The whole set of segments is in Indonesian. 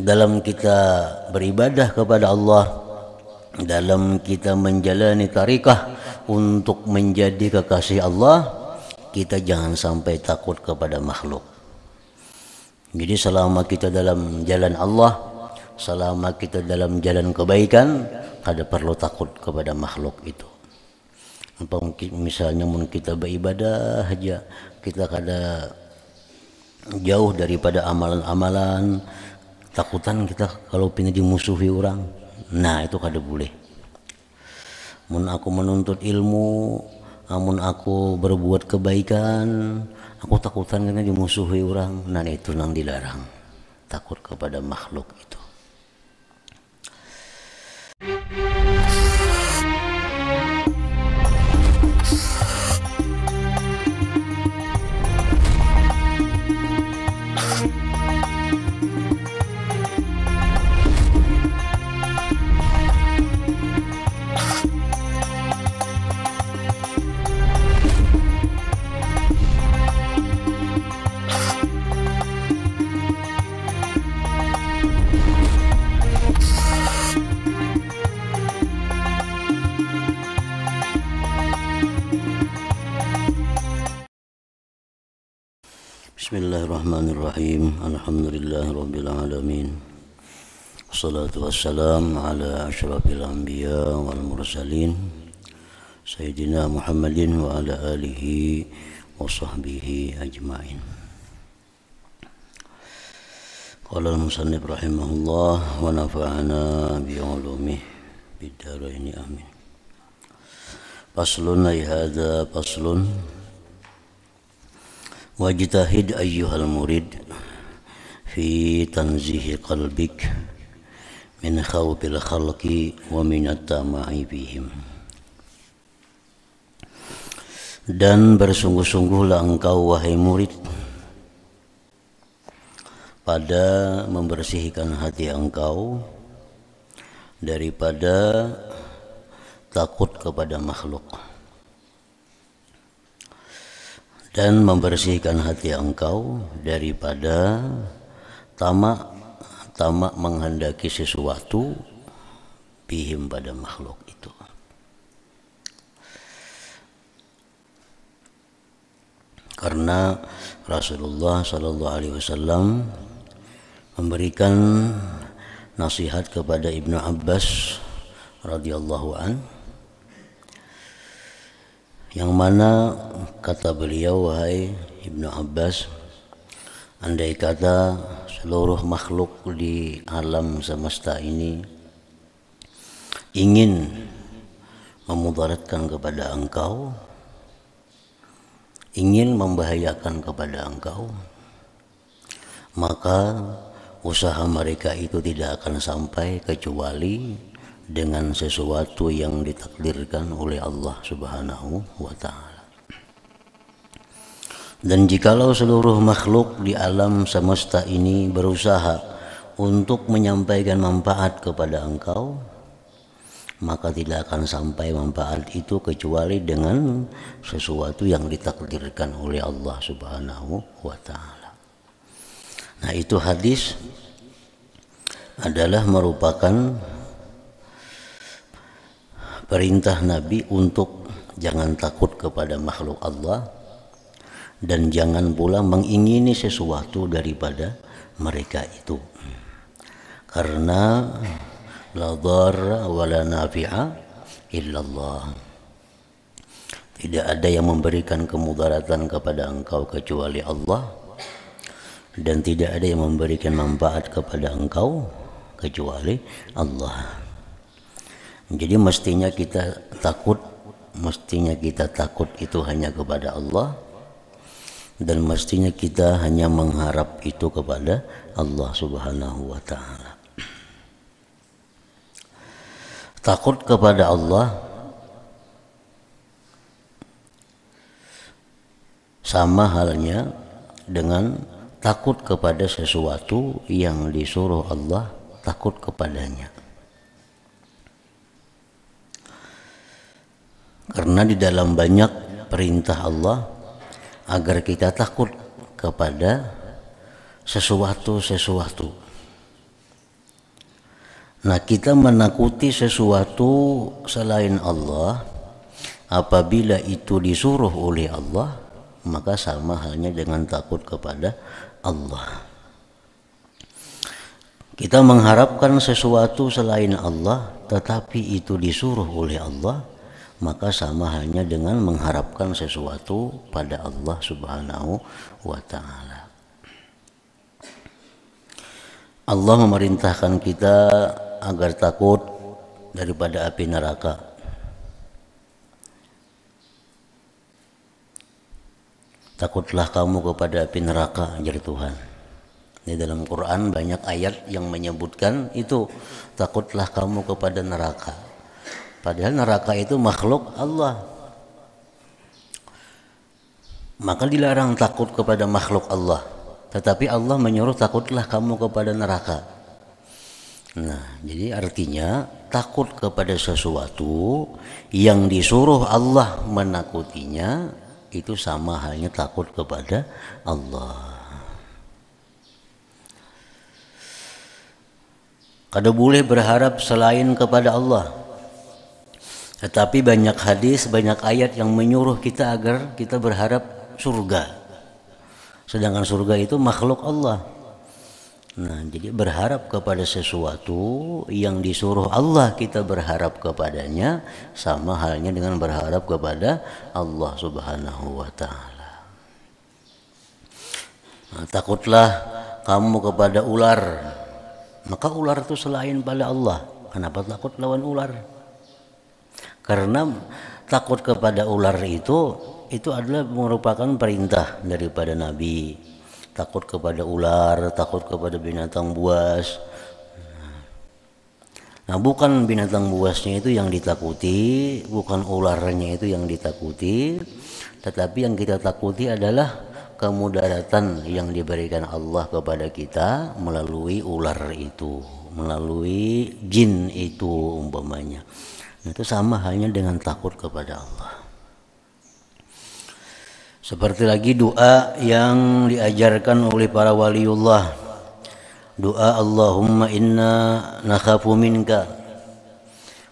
dalam kita beribadah kepada Allah, dalam kita menjalani tarikah untuk menjadi kekasih Allah, kita jangan sampai takut kepada makhluk. Jadi selama kita dalam jalan Allah, selama kita dalam jalan kebaikan, kada perlu takut kepada makhluk itu. Apa misalnya mun kita beribadah aja, kita kada jauh daripada amalan-amalan, takutan kita kalau pindah dimusuhi orang. Nah, itu kada boleh. Mun aku menuntut ilmu, amun aku berbuat kebaikan, aku takutan kena dimusuhi orang. Nah, itu nang dilarang. Takut kepada makhluk itu. Bismillahirrahmanirrahim. Alhamdulillahirabbil alamin. Wassalatu wassalamu ala asyrafil anbiya wal mursalin Sayyidina Muhammadin wa ala alihi wa sahbihi ajma'in. Qala al-musannif rahimahullah wa nafa'ana bi ulumihi bid dharain amin. Faslun ay hadza faslun. Wajtahid ayyuhal murid fi tanzihi qalbik min khawfil khalqi wa min at-tama'i fihim. Dan bersungguh-sungguhlah engkau wahai murid pada membersihkan hati engkau daripada takut kepada makhluk, dan membersihkan hati engkau daripada tamak menghendaki sesuatu bihim pada makhluk itu. Karena Rasulullah SAW memberikan nasihat kepada Ibnu Abbas radhiyallahu an, yang mana kata beliau, wahai Ibnu Abbas, andai kata seluruh makhluk di alam semesta ini ingin memudaratkan kepada engkau, ingin membahayakan kepada engkau, maka usaha mereka itu tidak akan sampai kecuali dengan sesuatu yang ditakdirkan oleh Allah Subhanahu wa ta'ala. Dan jikalau seluruh makhluk di alam semesta ini berusaha untuk menyampaikan manfaat kepada engkau, maka tidak akan sampai manfaat itu kecuali dengan sesuatu yang ditakdirkan oleh Allah Subhanahu wa ta'ala. Nah, itu hadis adalah merupakan perintah Nabi untuk jangan takut kepada makhluk Allah dan jangan pula mengingini sesuatu daripada mereka itu. Karena la dharra wa la nafi'a illallah. Tidak ada yang memberikan kemudaratan kepada engkau kecuali Allah, dan tidak ada yang memberikan manfaat kepada engkau kecuali Allah. Jadi mestinya kita takut itu hanya kepada Allah, dan mestinya kita hanya mengharap itu kepada Allah Subhanahu wa ta'ala. Takut kepada Allah sama halnya dengan takut kepada sesuatu yang disuruh Allah takut kepadanya. Karena di dalam banyak perintah Allah agar kita takut kepada sesuatu. Nah, kita menakuti sesuatu selain Allah, apabila itu disuruh oleh Allah, maka sama halnya dengan takut kepada Allah. Kita mengharapkan sesuatu selain Allah, tetapi itu disuruh oleh Allah, maka sama halnya dengan mengharapkan sesuatu pada Allah Subhanahu wa Ta'ala. Allah memerintahkan kita agar takut daripada api neraka. Takutlah kamu kepada api neraka, ajar Tuhan. Di dalam Quran banyak ayat yang menyebutkan itu, takutlah kamu kepada neraka. Padahal neraka itu makhluk Allah. Maka dilarang takut kepada makhluk Allah. Tetapi Allah menyuruh takutlah kamu kepada neraka. Nah, jadi artinya takut kepada sesuatu yang disuruh Allah menakutinya, itu sama halnya takut kepada Allah. Kada boleh berharap selain kepada Allah. Tetapi banyak hadis, banyak ayat yang menyuruh kita agar kita berharap surga. Sedangkan surga itu makhluk Allah. Nah, jadi berharap kepada sesuatu yang disuruh Allah kita berharap kepadanya, sama halnya dengan berharap kepada Allah Subhanahu wa Ta'ala. Nah, takutlah kamu kepada ular. Maka ular itu selain pada Allah. Kenapa takut lawan ular? Karena takut kepada ular itu adalah merupakan perintah daripada Nabi. Takut kepada ular, takut kepada binatang buas. Nah, bukan binatang buasnya itu yang ditakuti, bukan ularnya itu yang ditakuti, tetapi yang kita takuti adalah kemudaratan yang diberikan Allah kepada kita melalui ular itu, melalui jin itu umpamanya. Nah, itu sama halnya dengan takut kepada Allah. Seperti lagi doa yang diajarkan oleh para waliullah. Doa Allahumma inna nakhafu minka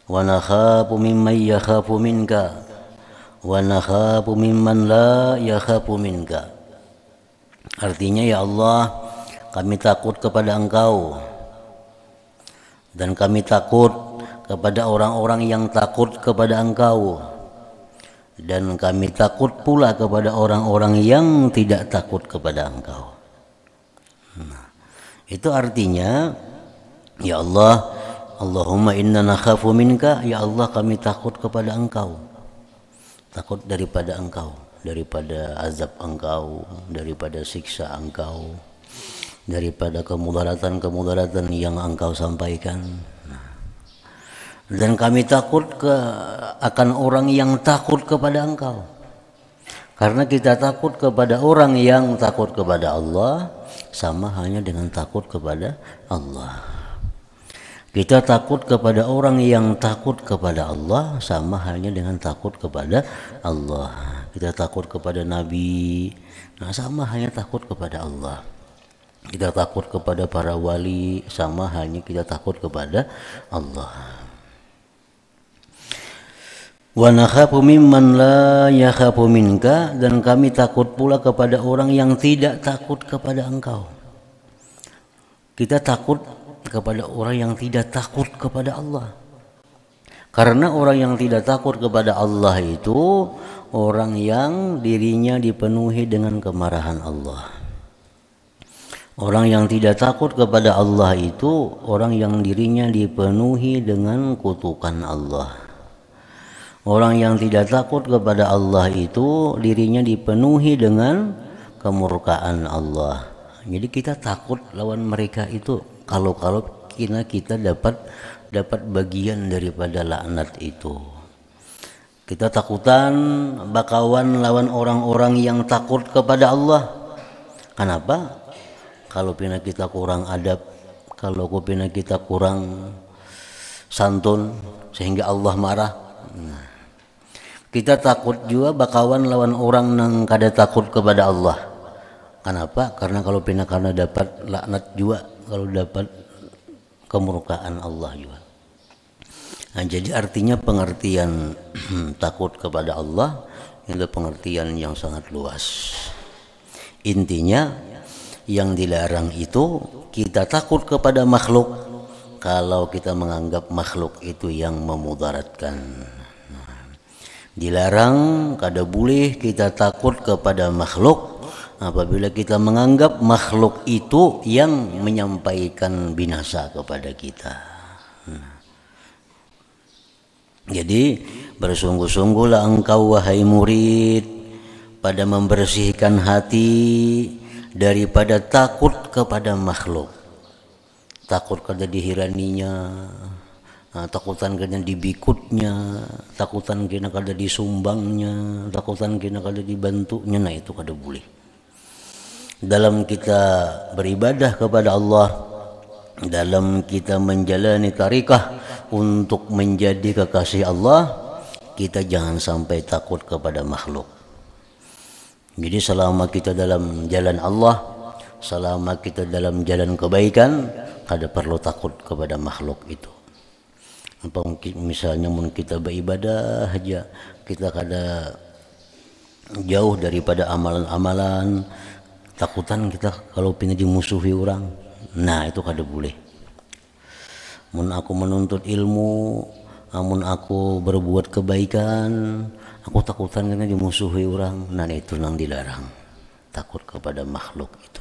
wa nakhafu mimman yakhafu minka wa nakhafu mimman la yakhafu minka. Artinya, ya Allah, kami takut kepada Engkau dan kami takut kepada orang-orang yang takut kepada Engkau, dan kami takut pula kepada orang-orang yang tidak takut kepada Engkau. Nah, itu artinya, ya Allah, Allahumma inna nakhafu minka, ya Allah kami takut kepada Engkau, takut daripada Engkau, daripada azab Engkau, daripada siksa Engkau, daripada kemudaratan-kemudaratan yang Engkau sampaikan. Dan kami takut akan orang yang takut kepada Engkau. Karena kita takut kepada orang yang takut kepada Allah, sama halnya dengan takut kepada Allah. Kita takut kepada orang yang takut kepada Allah, sama halnya dengan takut kepada Allah. Kita takut kepada Nabi, nah sama halnya takut kepada Allah. Kita takut kepada para wali, sama halnya kita takut kepada Allah. Wa nakhafu mimman la yakhafu minka, dan kami takut pula kepada orang yang tidak takut kepada Engkau. Kita takut kepada orang yang tidak takut kepada Allah. Karena orang yang tidak takut kepada Allah itu orang yang dirinya dipenuhi dengan kemarahan Allah. Orang yang tidak takut kepada Allah itu orang yang dirinya dipenuhi dengan kutukan Allah. Orang yang tidak takut kepada Allah itu dirinya dipenuhi dengan kemurkaan Allah. Jadi kita takut lawan mereka itu kalau kita dapat bagian daripada laknat itu. Kita takutan bakawan lawan orang-orang yang takut kepada Allah. Kenapa? Kalau pina kita kurang adab, kalau pina kita kurang santun sehingga Allah marah. Nah, kita takut juga bakawan lawan orang yang kada takut kepada Allah. Kenapa? Karena kalau pina karena dapat laknat juga, kemurkaan Allah juga. Nah, jadi artinya pengertian takut kepada Allah itu pengertian yang sangat luas. Intinya yang dilarang itu kita takut kepada makhluk kalau kita menganggap makhluk itu yang memudaratkan. Dilarang kada boleh kita takut kepada makhluk apabila kita menganggap makhluk itu yang menyampaikan binasa kepada kita. Jadi bersungguh-sungguhlah engkau wahai murid pada membersihkan hati daripada takut kepada makhluk. Takut kada dihiraninya, takutan kena dibikutnya, takutan kena kada disumbangnya, takutan kena kada dibantunya. Nah itu kada boleh. Dalam kita beribadah kepada Allah, dalam kita menjalani tarikah untuk menjadi kekasih Allah, kita jangan sampai takut kepada makhluk. Jadi selama kita dalam jalan Allah, selama kita dalam jalan kebaikan, kada perlu takut kepada makhluk itu. Apa mungkin misalnya mun kita beribadah aja, kita kada jauh daripada amalan-amalan, takutan kita kalau pindah dimusuhi orang. Nah itu kada boleh. Mun aku menuntut ilmu, mun aku berbuat kebaikan, aku takutan karena dimusuhi orang. Nah itu yang dilarang, takut kepada makhluk itu.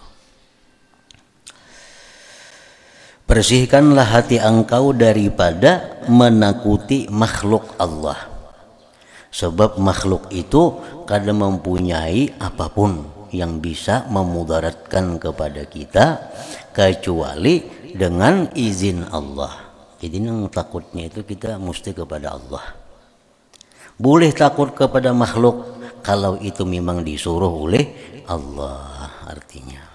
Bersihkanlah hati engkau daripada menakuti makhluk Allah. Sebab makhluk itu kada mempunyai apapun yang bisa memudaratkan kepada kita kecuali dengan izin Allah. Jadi yang takutnya itu kita mesti kepada Allah. Boleh takut kepada makhluk kalau itu memang disuruh oleh Allah artinya.